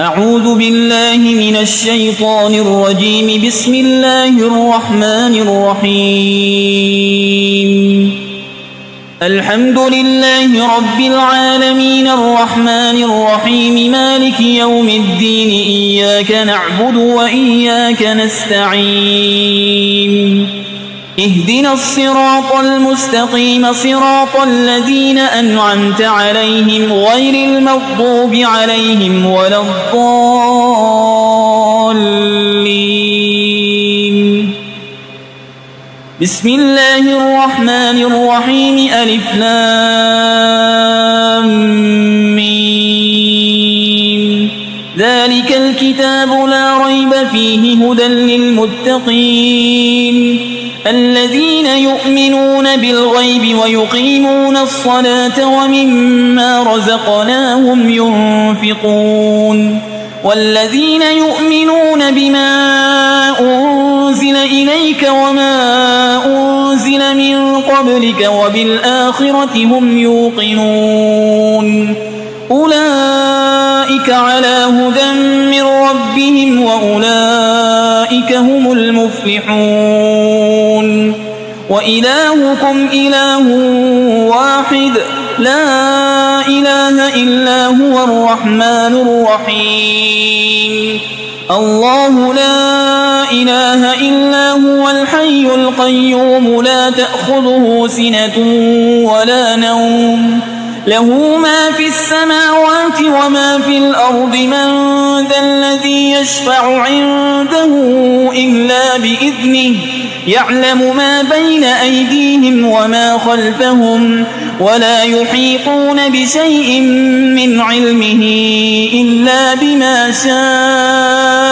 أعوذ بالله من الشيطان الرجيم. بسم الله الرحمن الرحيم. الحمد لله رب العالمين الرحمن الرحيم مالك يوم الدين. إياك نعبد وإياك نستعين. اهدنا الصراط المستقيم صراط الذين أنعمت عليهم غير المغضوب عليهم ولا الضالين. بسم الله الرحمن الرحيم. ألف لام ميم. ذلك الكتاب لا ريب فيه هدى للمتقين الذين يؤمنون بالغيب ويقيمون الصلاة ومما رزقناهم ينفقون والذين يؤمنون بما أنزل إليك وما أنزل من قبلك وبالآخرة هم يوقنون أولئك على هدى من ربهم وأولئك هم المفلحون. وإلهكم إله واحد لا إله إلا هو الرحمن الرحيم. الله لا إله إلا هو الحي القيوم لا تأخذه سنة ولا نوم له ما في السماوات وما في الأرض. من ذا الذي يشفع عنده إلا بإذنه يعلم ما بين أيديهم وما خلفهم ولا يحيطون بشيء من علمه إلا بما شاء.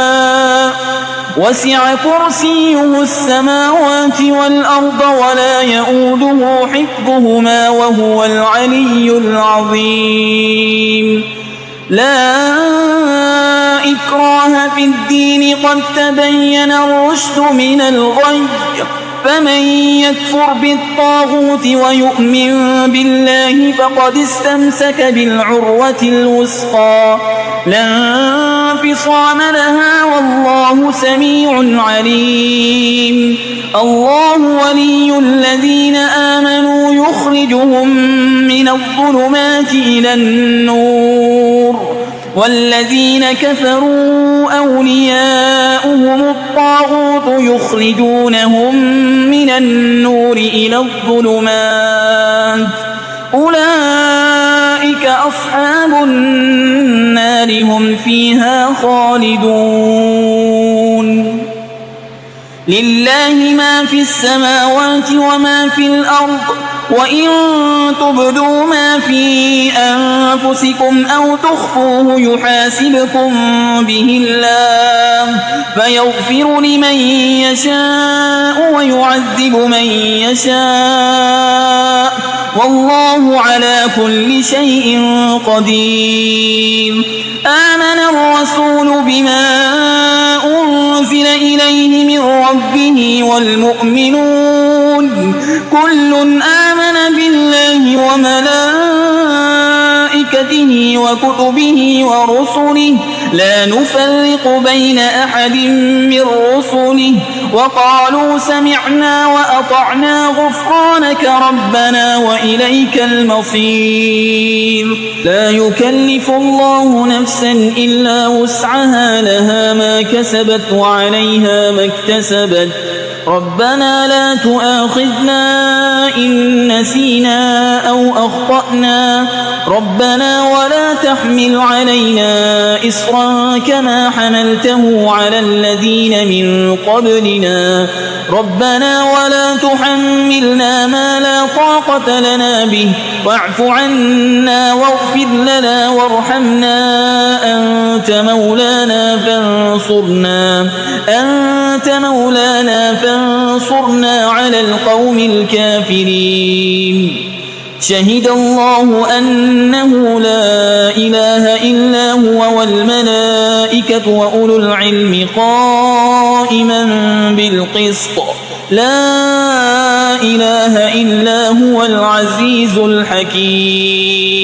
وسع كرسيه السماوات والأرض ولا يؤوده حفظهما وهو العلي العظيم. لا إكراه في الدين قد تبين الرشد من الغي. فمن يكفر بالطاغوت ويؤمن بالله فقد استمسك بالعروة الوثقى لا انفصام لها والله سميع عليم. الله ولي الذين آمنوا يخرجهم من الظلمات إلى النور والذين كفروا أولياؤهم الطاغوت يخرجونهم من النور إلى الظلمات. أولئك أصحاب النار هم فيها خالدون. لله ما في السماوات وما في الأرض. وإن تبدوا ما في أنفسكم أو تخفوه يحاسبكم به الله فيغفر لمن يشاء ويعذب من يشاء والله على كل شيء قدير. آمن الرسول بما أنزل إليه من ربه والمؤمنون كل آمن بالله وملائكته وكتبه ورسله لا نفرق بين أحد من رسله وقالوا سمعنا وأطعنا غفرانك ربنا وإليك المصير. لا يكلف الله نفسا إلا وسعها لها ما كسبت وعليها ما اكتسبت. ربنا لا تؤاخذنا إن نسينا أو أخطأنا ربنا ولا تحمل علينا إصرا كما حملته على الذين من قبلنا ربنا ولا تحملنا ما لا طاقة لنا به واعف عنا واغفر لنا وارحمنا أنت مولانا فانصرنا على القوم الكافرين. شهد الله أنه لا إله إلا هو والملائكة وأولو العلم قائما بالقسط لا إله إلا هو العزيز الحكيم.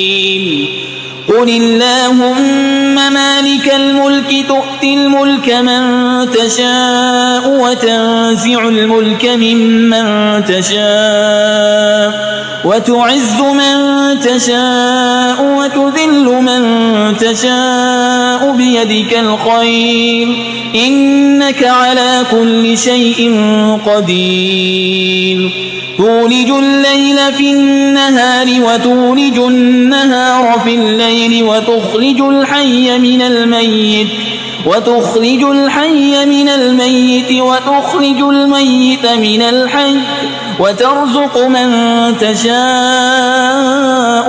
قل اللهم مالك الملك تؤتي الملك من تشاء وتنزع الملك ممن تشاء وتعز من تشاء وتذل من تشاء بيدك الخير إنك على كل شيء قدير تولج الليل في النهار وتولج النهار في الليل وتخرج الحي من الميت وتخرج الميت من الحي وترزق من تشاء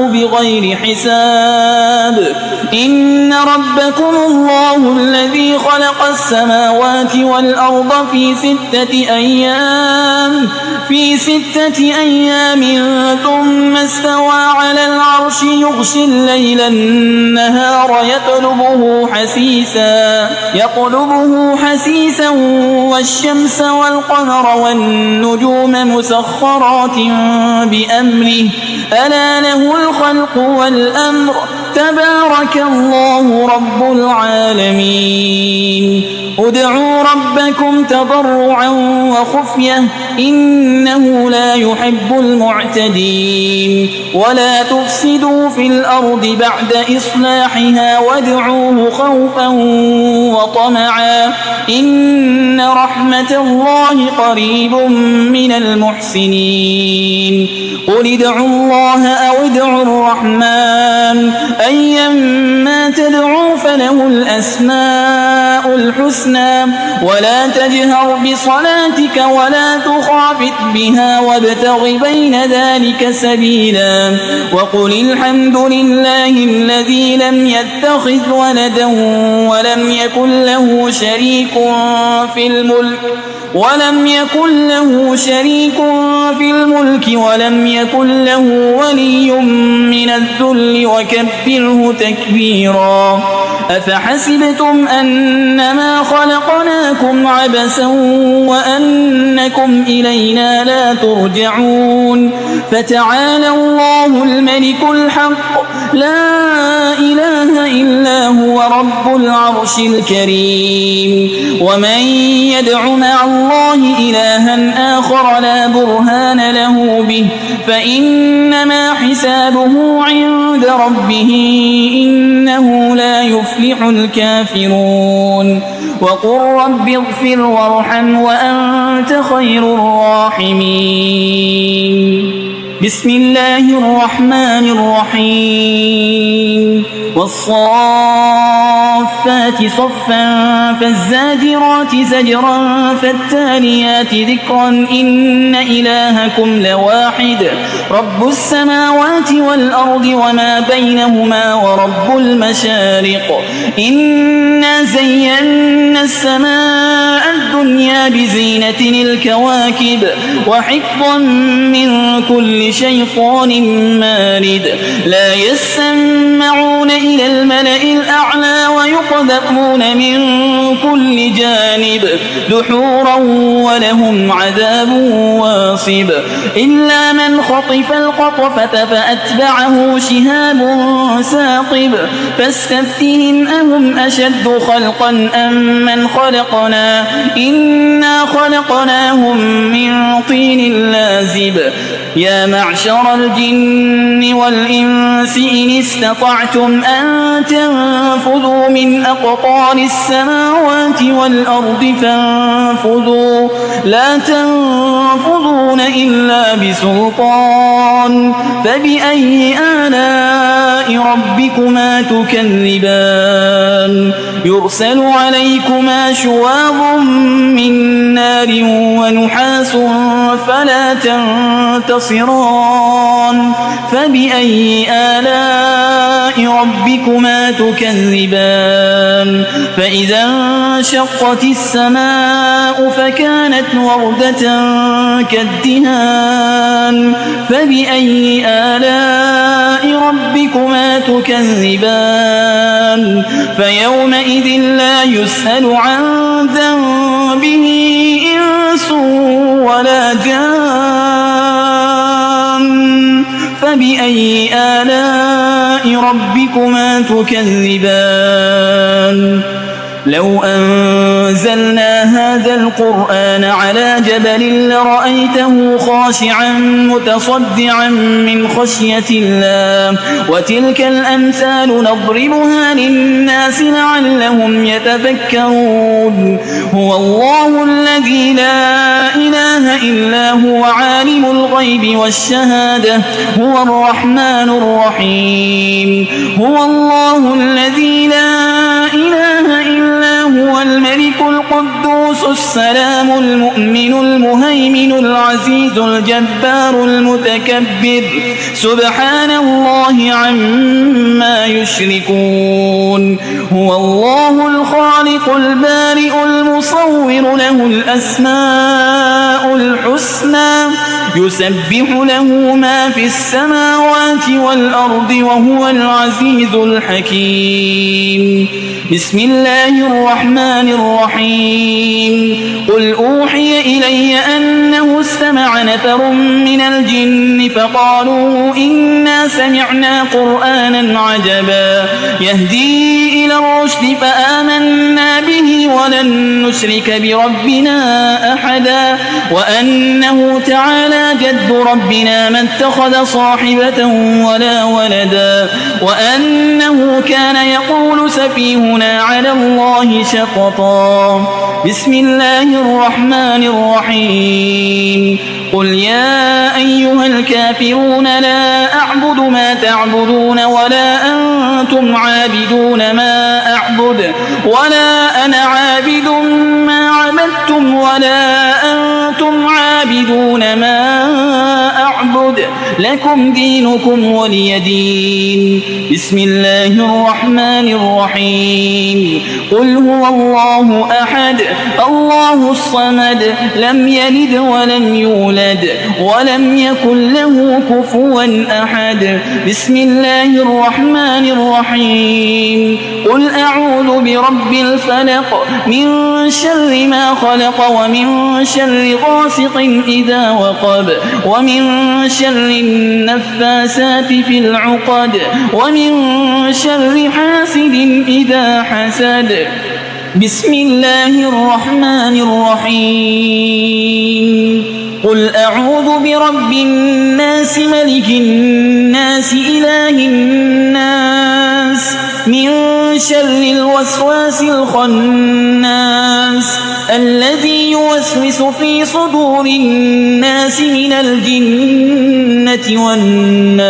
بغير حساب إن ربكم الله الذي خلق السماوات والأرض في 6 أيام ثم استوى على العرش يغشي الليل النهار يطلبه حسيسا والشمس والقمر والنجوم مسخرات بأمره ألا له الخلق والأمر تبارك الله رب العالمين ادعوا ربكم تضرعا وخفية إنه لا يحب المعتدين ولا تفسدوا في الأرض بعد إصلاحها وادعوه خوفا وطمعا إن رحمة الله قريب من المحسنين قل ادعوا الله أو ادعوا الرحمن أيما تدعوا فله الأسماء الحسنى ولا تجهر بصلاتك ولا تخافت بها وابتغ بين ذلك سبيلا وقل الحمد لله الذي لم يتخذ ولدا ولم يكن له شريك في الملك ولم يكن له ولي من الذل وكبره تكبيرا أفحسبتم أنما خلقناكم عبثا وأنكم إلينا لا ترجعون فتعالى الله الملك الحق لا إله إلا هو رب العرش الكريم ومن يدع مع الله إلها آخر لا برهان له به فإنما حسابه عند ربه إنه لا يفلح الكافرون وقل رب اغفر وارحم وأنت خير الراحمين بسم الله الرحمن الرحيم والصافات صفا فالزاجرات زجرا فالتاليات ذكرا إن إلهكم لواحد رب السماوات والأرض وما بينهما ورب المشارق إنا زينا السماء الدنيا بزينة الكواكب وحفظا من كل شيطان مارد لا يسمعون إلى الملأ الأعلى ويقذفون من كل جانب دحورا ولهم عذاب واصب إلا من خطف القطفة فأتبعه شهاب ثاقب فاستفتهم أهم أشد خلقا أم من خلقنا إنا خلقناهم من طين لازب يا معشر الجن والإنس إن استطعتم أن تنفذوا من أقطار السماوات والأرض فانفذوا لا تنفذون إلا بسلطان فبأي آلاء ربكما تكذبان يرسل عليكما شواظ من نار ونحاس فلا تنتصران فبأي آلاء ربكما تكذبان فإذا انشقت السماء فكانت وردة كالدهان فبأي آلاء ربكما تكذبان فيومئذ لا يسأل عن ذنبه إنس ولا جان فبأي آلاء ربكما تكذبان لو أنزلنا هذا القرآن على جبل لرأيته خاشعا متصدعا من خشية الله وتلك الأمثال نضربها للناس لعلهم يتفكرون هو الله الذي لا إله إلا هو عالم الغيب والشهادة هو الرحمن الرحيم هو الله الذي لا إله إلا هو الملك القدوس السلام المؤمن المهيمن العزيز الجبار المتكبر سبحان الله عما يشركون هو الله الخالق البارئ المصور له الأسماء الحسنى يسبح له ما في السماوات والأرض وهو العزيز الحكيم بسم الله الرحمن الرحيم قل أوحي إلي أنه استمع نفر من الجن فقالوا إنا سمعنا قرآنا عجبا يهدي إلى الرشد فآمنا به ولن نشرك بربنا أحدا وأنه تعالى جد ربنا ما اتخذ صاحبة ولا ولدا وأنه كان يقول سفيهنا على الله شططا بسم الله الرحمن الرحيم قل يا أيها الكافرون لا أعبد ما تعبدون ولا أنتم عابدون ما أعبد ولا أنا عابد ما عبدتم ولا أنتم عابدون ما أعبد لكم دينكم ولي دين بسم الله الرحمن الرحيم قل هو الله أحد الله الصمد لم يلد ولم يولد ولم يكن له كفوا أحد بسم الله الرحمن الرحيم قل أعوذ برب الفلق من شر ما خلق ومن شر غاسق إذا وقب ومن شر النفاسات في العقد ومن شر حاسد إذا حسد بسم الله الرحمن الرحيم قل أعوذ برب الناس ملك الناس إله الناس من شر الوسواس الخناس الذي يوسوس في صدور الناس من الجنة والناس